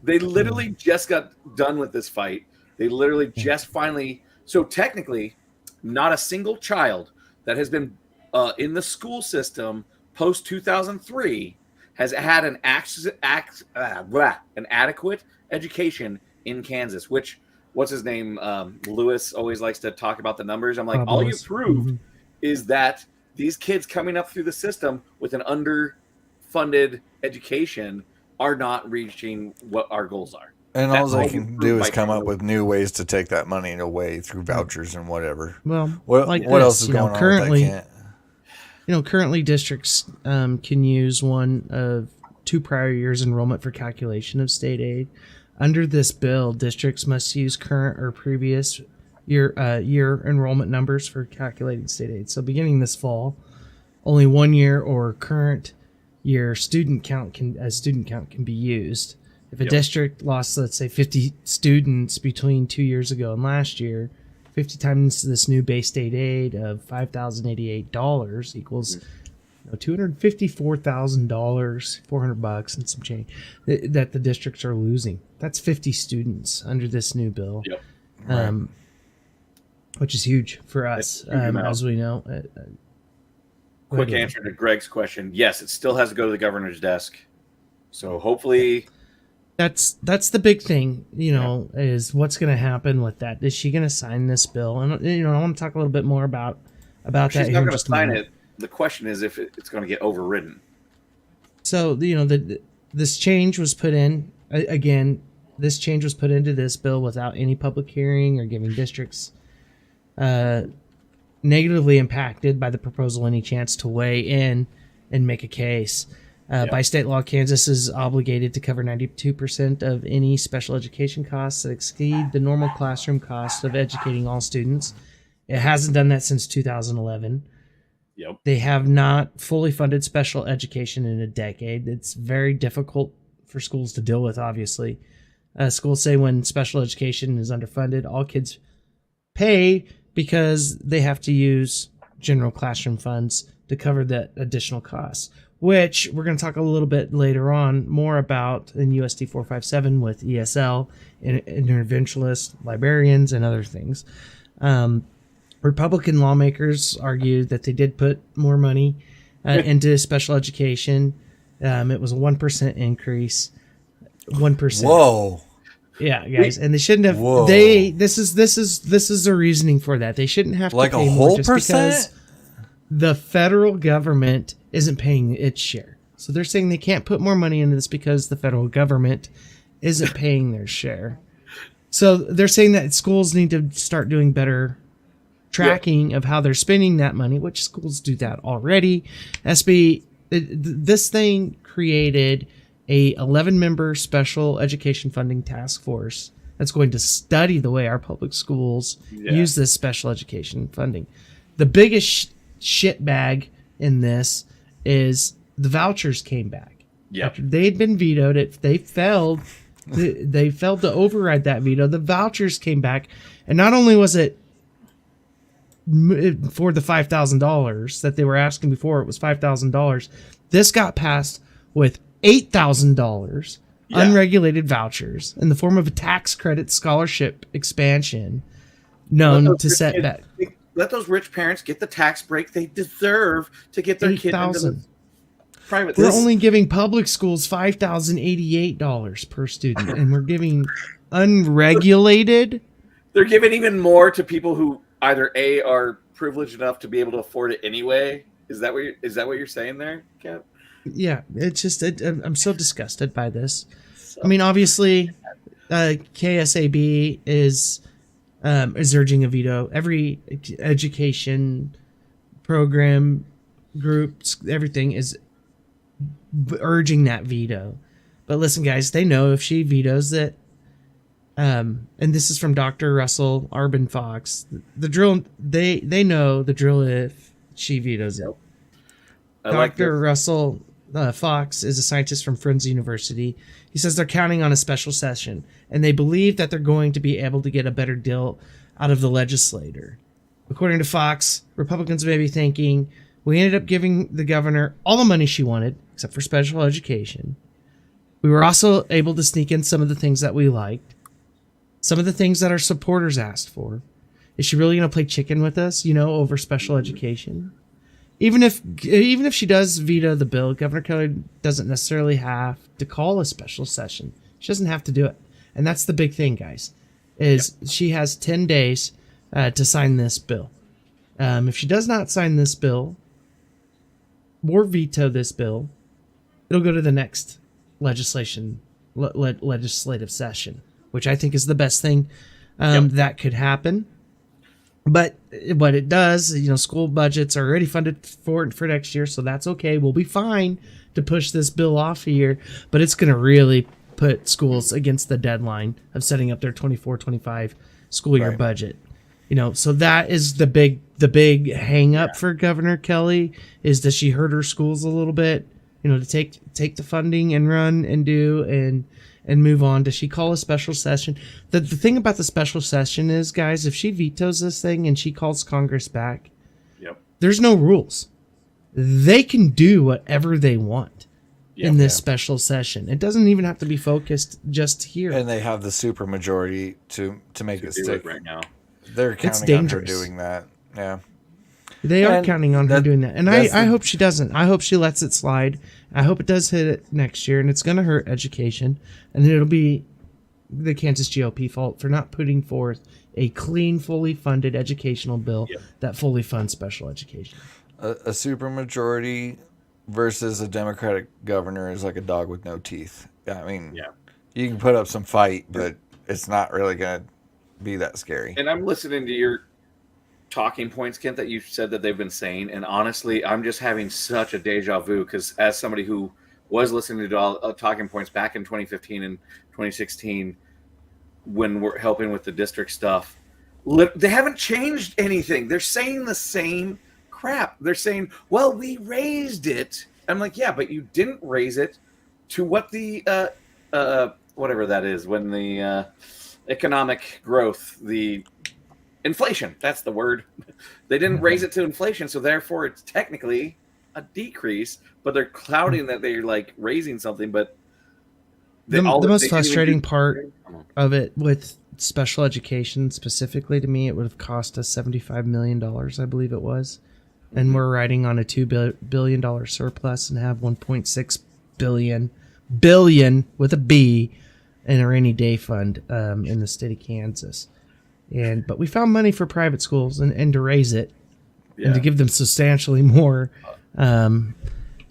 they literally just got done with this fight. They literally just finally. So technically, not a single child that has been in the school system post 2003 has had an adequate education in Kansas. Which, what's his name? Lewis always likes to talk about the numbers. I'm like, all you proved is that these kids coming up through the system with an underfunded education are not reaching what our goals are. And all they can do is come up with new ways to take that money away through vouchers and whatever. Well, what else is going on currently, with that? Currently districts can use one of 2 prior years enrollment for calculation of state aid. Under this bill, districts must use current or previous year enrollment numbers for calculating state aid. So beginning this fall, only 1 year or current year student count can be used. If a district lost, let's say, 50 students between 2 years ago and last year, 50 times this new base state aid of $5,088 equals $254,000, $400 and some change that the districts are losing. That's 50 students under this new bill, which is huge for us, as we know. Quick answer to Greg's question: yes, it still has to go to the governor's desk. So hopefully, that's the big thing. Is what's going to happen with that? Is she going to sign this bill? And I want to talk a little bit more about that. She's not going to sign it. The question is if it's going to get overridden. So this change was put in again. This change was put into this bill without any public hearing or giving districts negatively impacted by the proposal any chance to weigh in and make a case. By state law, Kansas is obligated to cover 92% of any special education costs that exceed the normal classroom cost of educating all students. It hasn't done that since 2011. Yep. They have not fully funded special education in a decade. It's very difficult for schools to deal with, obviously. Schools say when special education is underfunded, all kids pay because they have to use general classroom funds to cover that additional costs, which we're going to talk a little bit later on more about in USD 457 with ESL, interventionalists, librarians, and other things. Republican lawmakers argued that they did put more money into special education. It was a 1% increase. 1%. Whoa. Yeah, guys, and they shouldn't have. Whoa. This is the reasoning for that. They shouldn't have to like pay a more whole just percent. because the federal government isn't paying its share. So they're saying they can't put more money into this because the federal government isn't paying their share. So they're saying that schools need to start doing better tracking of how they're spending that money, which schools do that already. This thing created a 11-member special education funding task force that's going to study the way our public schools use this special education funding. The biggest shit bag in this is the vouchers came back. Yeah, they'd been vetoed. They failed. They failed to override that veto. The vouchers came back, and not only was it for the $5,000 that they were asking before, it was $5,000. This got passed with $8,000 unregulated vouchers in the form of a tax credit scholarship expansion known to set back. Let those rich parents get the tax break they deserve to get their kid into the private. We're only giving public schools $5,088 per student, and we're giving unregulated. They're giving even more to people who either A, are privileged enough to be able to afford it anyway. Is that what you're saying there, Kev? Yeah, it's just I'm so disgusted by this. I mean, obviously, KSAB is urging a veto. Every education program, groups, everything is urging that veto. But listen, guys, they know if she vetoes it, and this is from Dr. Russell Arbin Fox, the drill. They know the drill if she vetoes it. Dr. Russell Fox is a scientist from Friends University. He says they're counting on a special session, and they believe that they're going to be able to get a better deal out of the legislator. According to Fox, Republicans may be thinking, we ended up giving the governor all the money she wanted, except for special education. We were also able to sneak in some of the things that we liked, some of the things that our supporters asked for. Is she really going to play chicken with us, over special education? Even if she does veto the bill, Governor Kelly doesn't necessarily have to call a special session. She doesn't have to do it. And that's the big thing, guys, is she has 10 days to sign this bill. If she does not sign this bill or veto this bill, it'll go to the next legislative session, which I think is the best thing that could happen. But what it does, school budgets are already funded for next year, so that's okay. We'll be fine to push this bill off a year, but it's going to really put schools against the deadline of setting up their 24-25 school year budget. So that is the big hang up for Governor Kelly, is that she hurt her schools a little bit, to take the funding and run and do and move on. Does she call a special session? The thing about the special session is, guys, if she vetoes this thing and she calls Congress back, there's no rules. They can do whatever they want in this special session. It doesn't even have to be focused just here. And they have the super majority to make it stick right now. They're counting on her doing that. Yeah. They are counting on her doing that. And I hope she doesn't. I hope she lets it slide. I hope it does hit it next year, and it's going to hurt education. And it'll be the Kansas GOP fault for not putting forth a clean, fully funded educational bill that fully funds special education. A supermajority versus a Democratic governor is like a dog with no teeth. I mean, you can put up some fight, but it's not really going to be that scary. And I'm listening to your talking points, Kent, that you said that they've been saying, and honestly, I'm just having such a deja vu, because as somebody who was listening to all talking points back in 2015 and 2016 when we're helping with the district stuff, they haven't changed anything. They're saying the same crap. They're saying, well, we raised it. I'm like, yeah, but you didn't raise it to what the whatever that is, when the economic growth, the inflation, that's the word. They didn't raise it to inflation, so therefore it's technically a decrease, but they're clouding that they're like raising something. But the most frustrating part of it with special education, specifically to me, it would have cost us $75 million, I believe it was. And we're riding on a $2 billion surplus and have $1.6 billion with a B in a rainy day fund in the state of Kansas. But we found money for private schools and to raise it and to give them substantially more than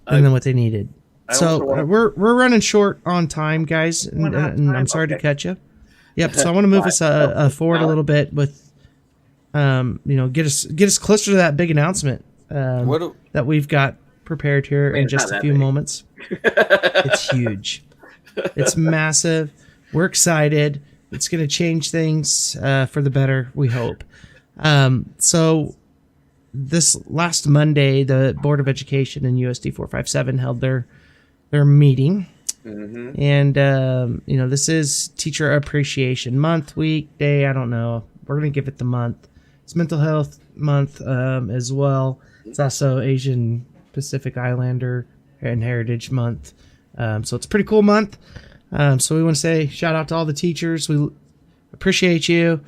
what they needed. So we're running short on time, guys, and I'm sorry to cut you. Yep. So I want to move us forward a little bit with, get us closer to that big announcement that we've got prepared here in just a few moments. It's huge. It's massive. We're excited. It's going to change things for the better, we hope. So this last Monday, the Board of Education and USD 457 held their meeting. Mm-hmm. And, this is Teacher Appreciation Month, week, day, I don't know. We're going to give it the month. It's Mental Health Month as well. It's also Asian Pacific Islander and Heritage Month. So it's a pretty cool month. So we want to say shout out to all the teachers. We appreciate you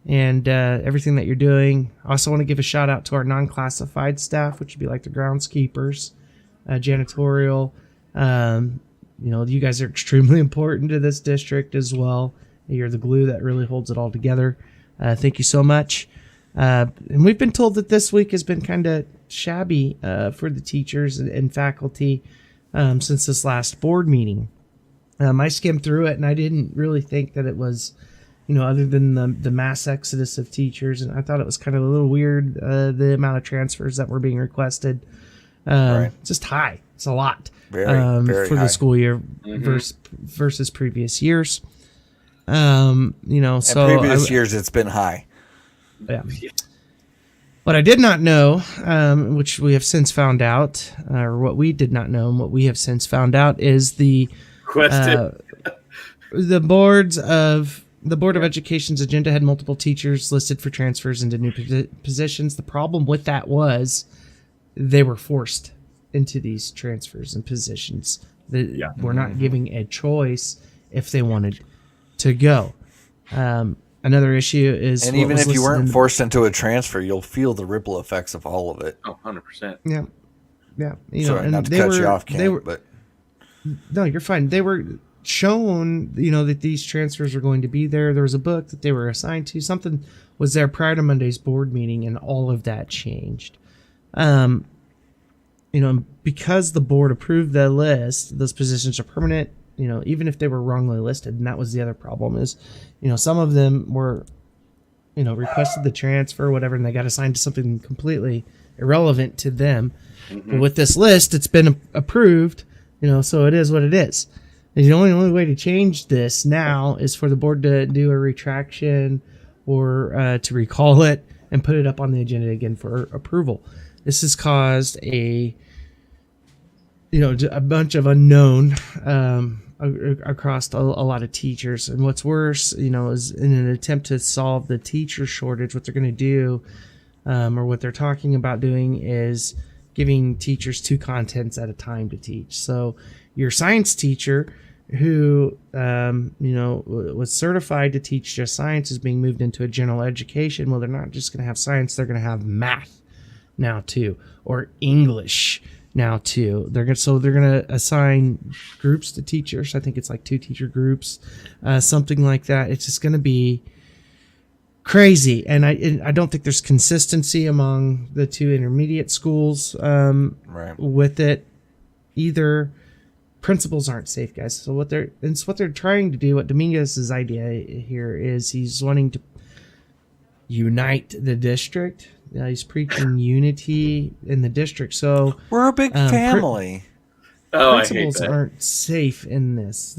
and everything that you're doing. I also want to give a shout out to our non-classified staff, which would be like the groundskeepers, janitorial. You guys are extremely important to this district as well. You're the glue that really holds it all together. Thank you so much. And we've been told that this week has been kind of shabby for the teachers and faculty since this last board meeting. I skimmed through it and I didn't really think that it was, other than the mass exodus of teachers. And I thought it was kind of a little weird, the amount of transfers that were being requested. Right. Just high. It's a lot very for high. The school year versus previous years. So previous years it's been high. Yeah. What I did not know, which we have since found out, or what we did not know and what we have since found out, is the Question. The Board of Education's agenda had multiple teachers listed for transfers into new positions. The problem with that was they were forced into these transfers and positions. They were not giving a choice if they wanted to go. Another issue is... And even if you weren't forced into a transfer, you'll feel the ripple effects of all of it. Oh, 100%. Yeah. Yeah. Sorry, not to cut you off, Kent, but... No, you're fine. They were shown, that these transfers were going to be there. There was a book that they were assigned to. Something was there prior to Monday's board meeting, and all of that changed. Because the board approved the list, those positions are permanent, even if they were wrongly listed. And that was the other problem is, some of them were, requested the transfer or whatever, and they got assigned to something completely irrelevant to them. Mm-hmm. But with this list, it's been approved, so it is what it is. And the only way to change this now is for the board to do a retraction or to recall it and put it up on the agenda again for approval. This has caused a bunch of unknown across a lot of teachers. And what's worse, is in an attempt to solve the teacher shortage, what they're going to do, or what they're talking about doing, is giving teachers 2 contents at a time to teach. So your science teacher who was certified to teach just science is being moved into a general education. Well, they're not just going to have science, they're going to have math now too, or English now too. They're going to assign groups to teachers. I think it's like 2 teacher groups, something like that. It's just going to be crazy, and I don't think there's consistency among the 2 intermediate schools with it either. Principals aren't safe, guys. So what they're trying to do, what Dominguez's idea here is, he's wanting to unite the district. He's preaching unity in the district. So we're a big family. Principals aren't safe in this.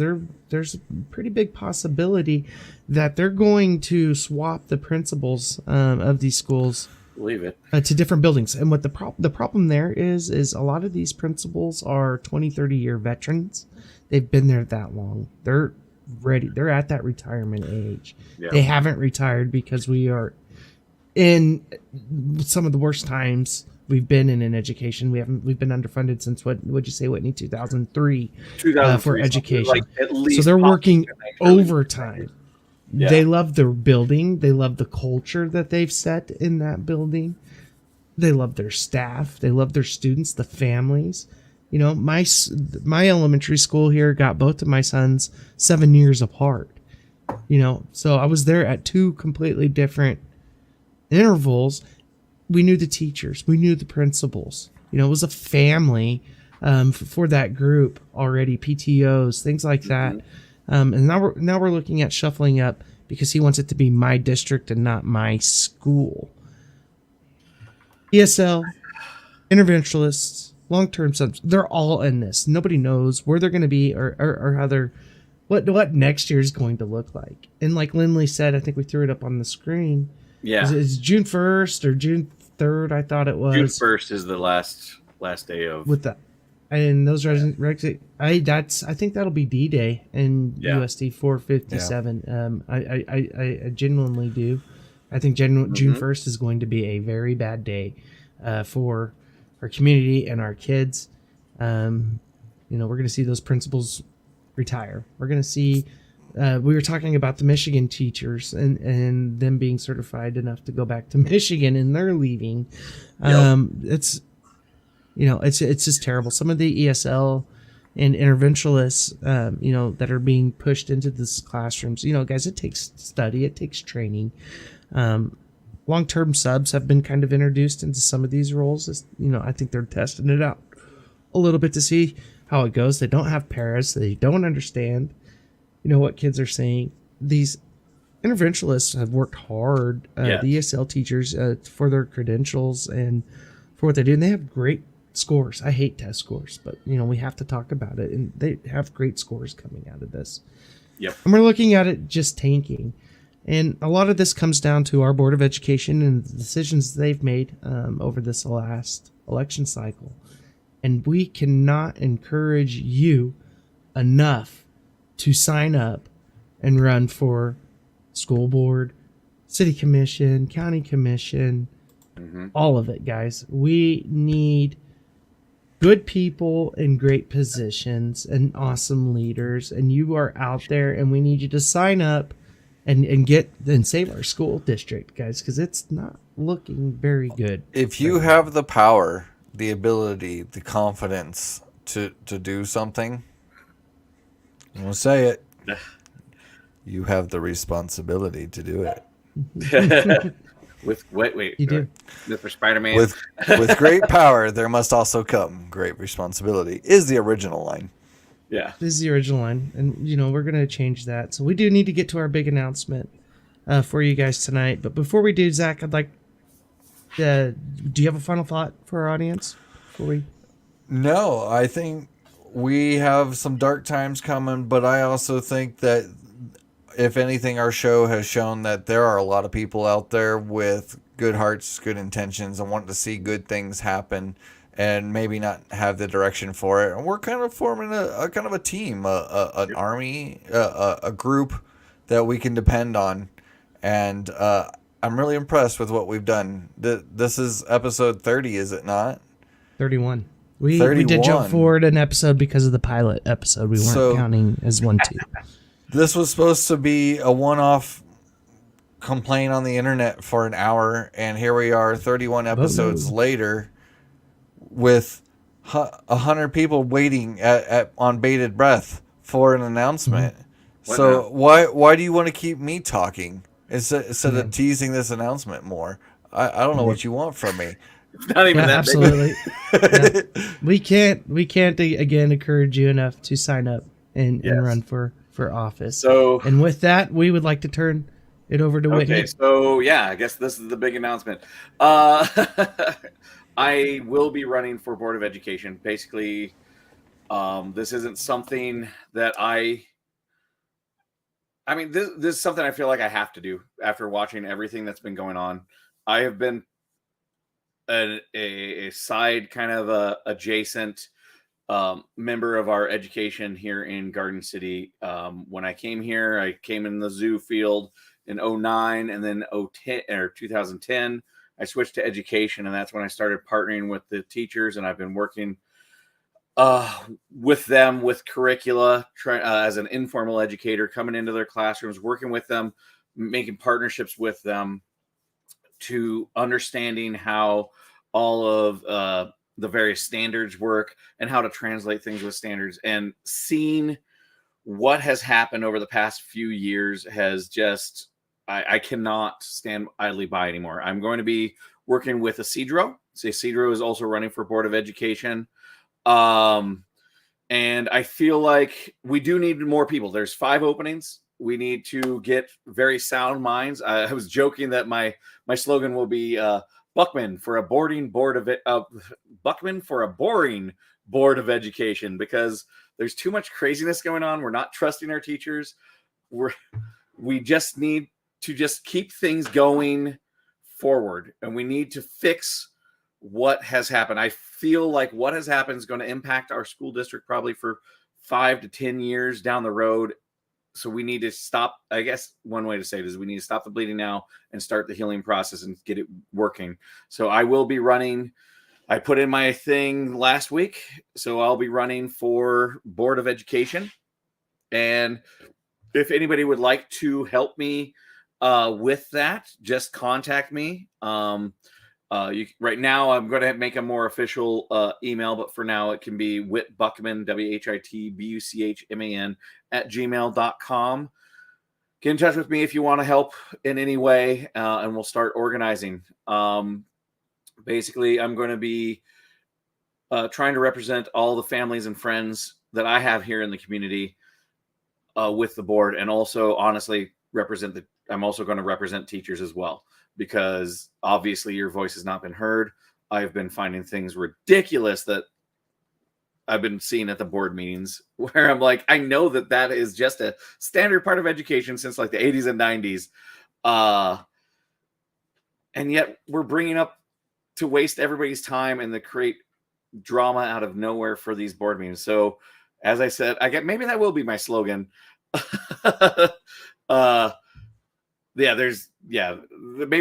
There's a pretty big possibility that they're going to swap the principals of these schools. Believe it. To different buildings. And what the problem there is a lot of these principals are 20, 30-year veterans. They've been there that long. They're ready. They're at that retirement age. Yeah. They haven't retired because we are in some of the worst times we've been in education. We've been underfunded since would you say, Whitney, 2003 for education. Like at least, so they're working overtime. Yeah. They love their building. They love the culture that they've set in that building. They love their staff. They love their students, the families. My elementary school here got both of my sons 7 years apart. So I was there at 2 completely different intervals. We knew the teachers. We knew the principals. It was a family for that group already, PTOs, things like that. Mm-hmm. And now we're looking at shuffling up because he wants it to be my district and not my school. ESL, interventionalists, long-term subs, they're all in this. Nobody knows where they're going to be or how they're what next year is going to look like. And like Lindley said, I think we threw it up on the screen. Yeah, it's June 1st or June 3rd. I thought it was June 1st is the last day of with that. And those regs, I think that'll be D-Day in USD 457. Yeah. I genuinely do. I think June 1st is going to be a very bad day for our community and our kids. We're going to see those principals retire. We're going to see. We were talking about the Michigan teachers and them being certified enough to go back to Michigan, and they're leaving. It's just terrible. Some of the ESL and interventionalists, that are being pushed into these classrooms, guys, it takes study, it takes training. Long-term subs have been kind of introduced into some of these roles. I think they're testing it out a little bit to see how it goes. They don't have paras. They don't understand, what kids are saying. These interventionalists have worked hard, the ESL teachers, for their credentials and for what they do. And they have great scores. I hate test scores, but we have to talk about it, and they have great scores coming out of this. Yep. And we're looking at it just tanking. And a lot of this comes down to our Board of Education and the decisions they've made over this last election cycle. And we cannot encourage you enough to sign up and run for school board, city commission, county commission, all of it, guys. We need good people in great positions and awesome leaders, and you are out there, and we need you to sign up and get and save our school district, guys, because it's not looking very good. If you have the power, the ability, the confidence to do something, I'm gonna say it. You have the responsibility to do it. Wait. You do. Mr. Spider-Man. With great power, there must also come great responsibility. Is the original line. Yeah. This is the original line, and we're going to change that. So we do need to get to our big announcement for you guys tonight. But before we do, Zach, I'd like. Do you have a final thought for our audience? Before we. No, I think we have some dark times coming, but I also think that if anything, our show has shown that there are a lot of people out there with good hearts, good intentions, and want to see good things happen, and maybe not have the direction for it. And we're kind of forming a kind of a team, an army, a group that we can depend on. And I'm really impressed with what we've done. This is episode 30, is it not? 31. We did jump forward an episode because of the pilot episode. We weren't counting as 1, 2. This was supposed to be a one-off complaint on the internet for an hour, and here we are 31 episodes later with 100 people waiting on bated breath for an announcement. So why do you want to keep me talking instead of teasing this announcement more? I don't know what you want from me. It's not even that absolutely. We can't again encourage you enough to sign up and run for office. So, and with that, we would like to turn it over to Whitney. Okay, so I guess this is the big announcement. I will be running for Board of Education. Basically, this isn't something that this is something I feel like I have to do after watching everything that's been going on. I have been a side kind of adjacent member of our education here in Garden City. When I came here, I came in the zoo field in 2009, and then 2010, I switched to education, and that's when I started partnering with the teachers, and I've been working with them with curricula as an informal educator, coming into their classrooms, working with them, making partnerships with them to understanding how all of the various standards work and how to translate things with standards, and seeing what has happened over the past few years has just, I cannot stand idly by anymore. I'm going to be working with Isidro. Isidro is also running for Board of Education. And I feel like we do need more people. There's 5 openings. We need to get very sound minds. I was joking that my slogan will be Buckman for a boring board of Board of Education, because there's too much craziness going on. We're not trusting our teachers. We just need to just keep things going forward, and we need to fix what has happened. I feel like what has happened is going to impact our school district probably for 5 to 10 years down the road. So we need to stop. I guess one way to say it is we need to stop the bleeding now and start the healing process and get it working. So I will be running. I put in my thing last week, so I'll be running for Board of Education. And if anybody would like to help me with that, just contact me. Right now, I'm going to make a more official email, but for now, it can be whitbuckman, WHITBUCHMAN @gmail.com. Get in touch with me if you want to help in any way, and we'll start organizing. Basically, I'm going to be trying to represent all the families and friends that I have here in the community with the board, and also, honestly, I'm also going to represent teachers as well, because obviously your voice has not been heard. I've been finding things ridiculous that I've been seeing at the board meetings where I'm like, I know that is just a standard part of education since like the 80s and 90s. And yet we're bringing up to waste everybody's time and to create drama out of nowhere for these board meetings. So as I said, maybe that will be my slogan. Maybe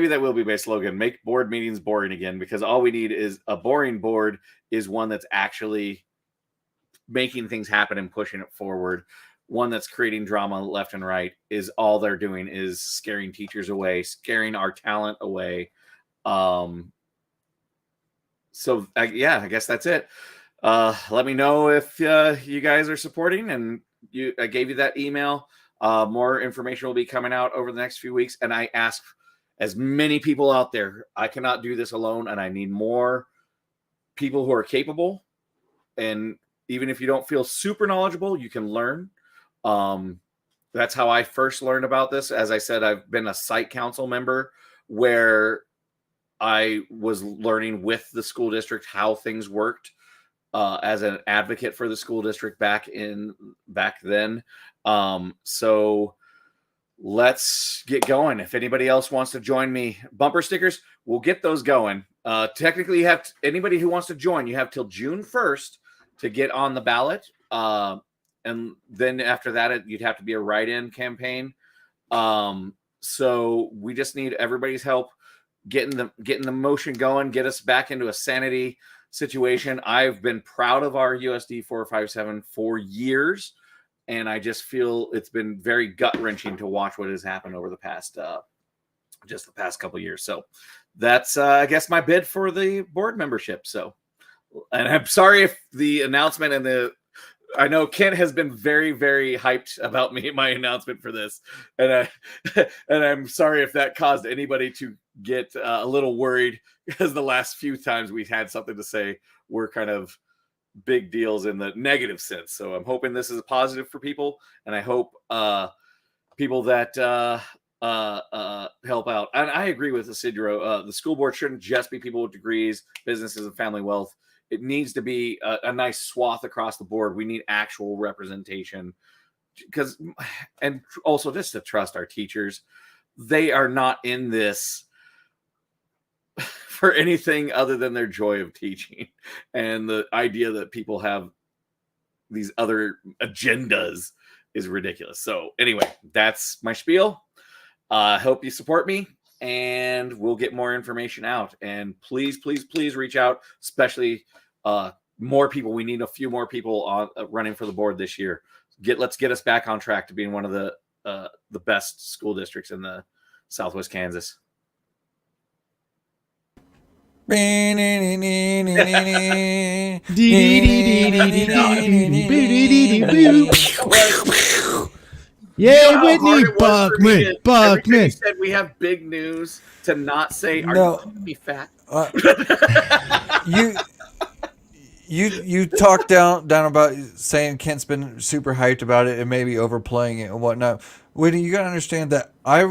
that will be my slogan. Make board meetings boring again, because all we need is a boring board is one that's actually making things happen and pushing it forward. One that's creating drama left and right is all they're doing is scaring teachers away, scaring our talent away. I guess that's it. Let me know if you guys are supporting, and I gave you that email. More information will be coming out over the next few weeks. And I ask as many people out there, I cannot do this alone, and I need more people who are capable. And even if you don't feel super knowledgeable, you can learn. That's how I first learned about this. As I said, I've been a site council member where I was learning with the school district how things worked as an advocate for the school district back then. So let's get going. If anybody else wants to join me, bumper stickers, we'll get those going. Technically, you have anybody who wants to join, you have till June 1st to get on the ballot. And then after that, you'd have to be a write-in campaign. So we just need everybody's help getting the motion going, get us back into a sanity situation. I've been proud of our USD 457 for years, and I just feel it's been very gut-wrenching to watch what has happened over the past couple of years. So that's I guess my bid for the board membership. So, and I'm sorry if the announcement and I know Kent has been very, very hyped about my announcement for this, and I'm sorry if that caused anybody to get a little worried, because the last few times we've had something to say were kind of big deals in the negative sense. So I'm hoping this is positive for people, and I hope people that help out. And I agree with Isidro. The school board shouldn't just be people with degrees, businesses, and family wealth. It needs to be a nice swath across the board. We need actual representation, and also just to trust our teachers. They are not in this for anything other than their joy of teaching, and the idea that people have these other agendas is ridiculous. So anyway, that's my spiel. I hope you support me, and we'll get more information out. And please, please, please reach out, especially more people. We need a few more people on running for the board this year. Let's get us back on track to being one of the best school districts in the Southwest Kansas. Yeah, Whitney Buckman. Buckman said we have big news to not say. Are you going to be fat? You talked down about saying Kent's been super hyped about it and maybe overplaying it and whatnot. Whitney, you gotta understand that I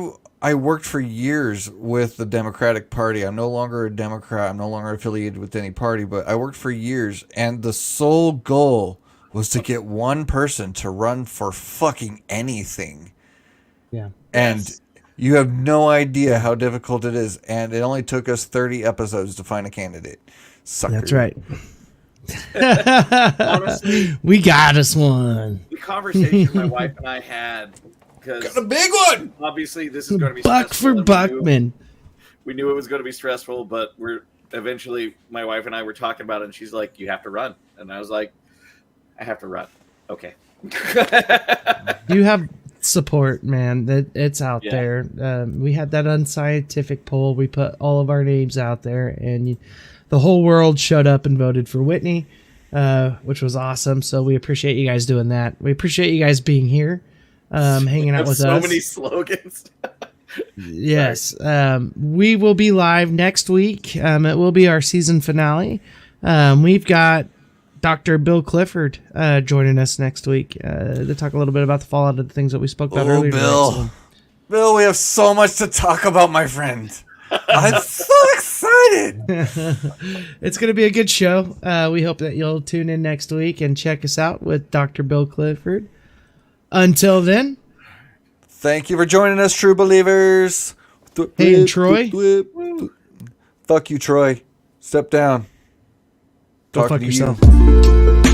worked for years with the Democratic Party. I'm no longer a Democrat. I'm no longer affiliated with any party, but I worked for years, and the sole goal was to get one person to run for fucking anything. Yeah. And you have no idea how difficult it is, and it only took us 30 episodes to find a candidate. Sucker. That's right. Honestly, we got us one. The conversation my wife and I had, because got a big one. Obviously, this is going to be Buck for Buckman. We knew it was going to be stressful, but eventually my wife and I were talking about it, and she's like, "You have to run," and I was like, "I have to run." Okay. You have support, man. That it's out there. We had that unscientific poll. We put all of our names out there, and the whole world showed up and voted for Whitney, which was awesome. So we appreciate you guys doing that. We appreciate you guys being here, hanging out with us. So many slogans. Yes. We will be live next week. It will be our season finale. We've got Dr. Bill Clifford joining us next week to talk a little bit about the fallout of the things that we spoke about earlier. Bill. Bill, we have so much to talk about, my friend. I'm so excited. excited. It's going to be a good show. We hope that you'll tune in next week and check us out with Dr. Bill Clifford. Until then, thank you for joining us, true believers. Hey, and Troy. Fuck you, Troy. Step down. Go Talking fuck to yourself. you.